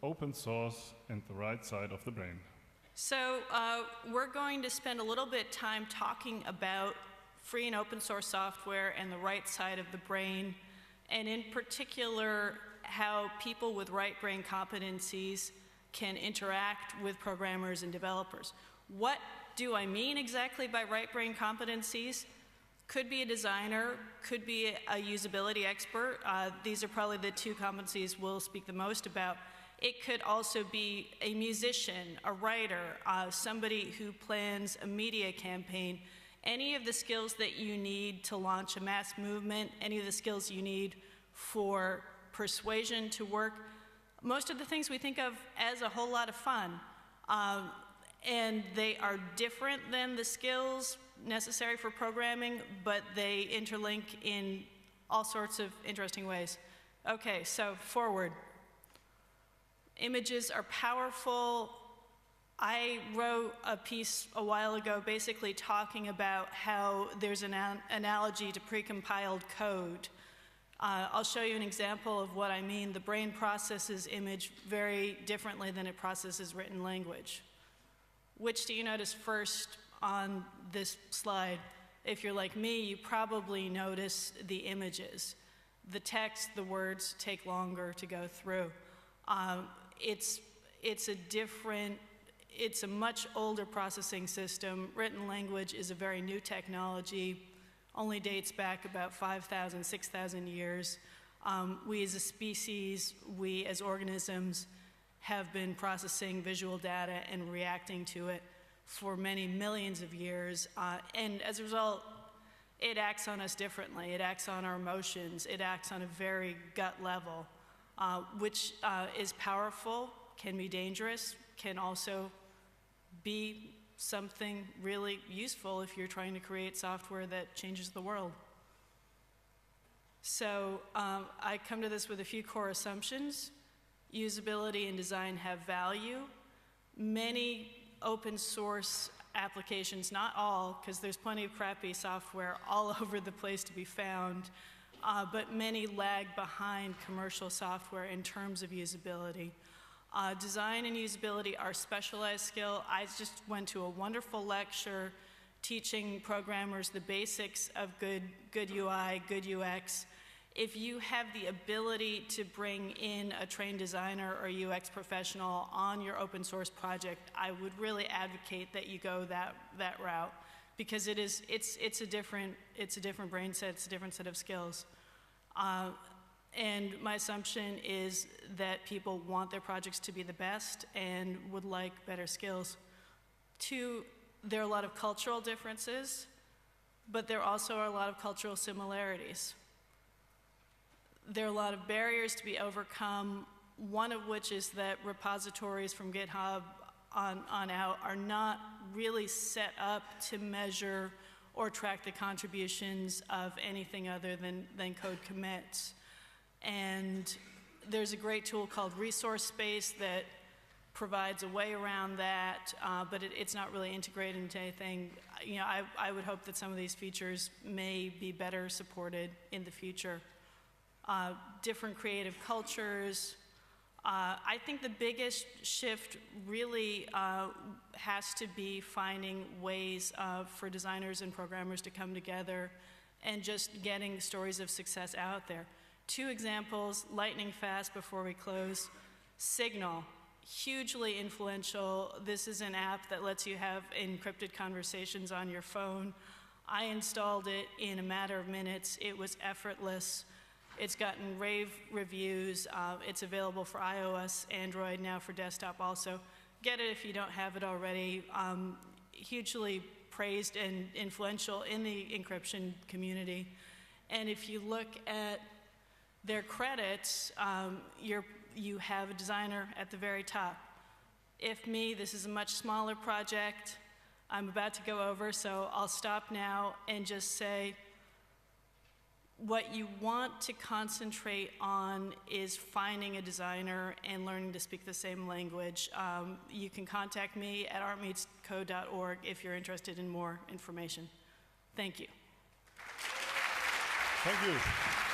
open source and the right side of the brain. So we're going to spend a little bit time talking about free and open source software and the right side of the brain, and in particular, how people with right brain competencies can interact with programmers and developers. What do I mean exactly by right brain competencies? Could be a designer, could be a usability expert. These are probably the two competencies we'll speak the most about. It could also be a musician, a writer, somebody who plans a media campaign. Any of the skills that you need to launch a mass movement, any of the skills you need for persuasion to work, most of the things we think of as a whole lot of fun. And they are different than the skills necessary for programming, but they interlink in all sorts of interesting ways. Okay, so forward. Images are powerful. I wrote a piece a while ago basically talking about how there's an analogy to precompiled code. I'll show you an example of what I mean. The brain processes image very differently than it processes written language. Which do you notice first on this slide? If you're like me, you probably notice the images. The text, the words take longer to go through. It's a much older processing system. Written language is a very new technology, only dates back about 5,000, 6,000 years. We as a species, we as organisms, have been processing visual data and reacting to it for many millions of years. And as a result, it acts on us differently. It acts on our emotions. It acts on a very gut level, which is powerful, can be dangerous, can also be something really useful if you're trying to create software that changes the world. So I come to this with a few core assumptions. Usability and design have value. Many open source applications, not all, because there's plenty of crappy software all over the place to be found, but many lag behind commercial software in terms of usability. Design and usability are specialized skill. I just went to a wonderful lecture teaching programmers the basics of good UI, good UX. If you have the ability to bring in a trained designer or UX professional on your open source project, I would really advocate that you go that route, because it's a different brain set, it's a different set of skills. And my assumption is that people want their projects to be the best and would like better skills. Two, there are a lot of cultural differences, but there also are a lot of cultural similarities. There are a lot of barriers to be overcome, one of which is that repositories from GitHub on out are not really set up to measure or track the contributions of anything other than code commits. And there's a great tool called Resource Space that provides a way around that, but it's not really integrated into anything. You know, I would hope that some of these features may be better supported in the future. Different creative cultures. I think the biggest shift really has to be finding ways for designers and programmers to come together and just getting stories of success out there. Two examples, lightning fast before we close. Signal, hugely influential. This is an app that lets you have encrypted conversations on your phone. I installed it in a matter of minutes. It was effortless. It's gotten rave reviews. It's available for iOS, Android, now for desktop also. Get it if you don't have it already. Hugely praised and influential in the encryption community. And if you look at their credits, you have a designer at the very top. If me, this is a much smaller project. I'm about to go over, so I'll stop now and just say, what you want to concentrate on is finding a designer and learning to speak the same language. You can contact me at artmeetscode.org if you're interested in more information. Thank you. Thank you.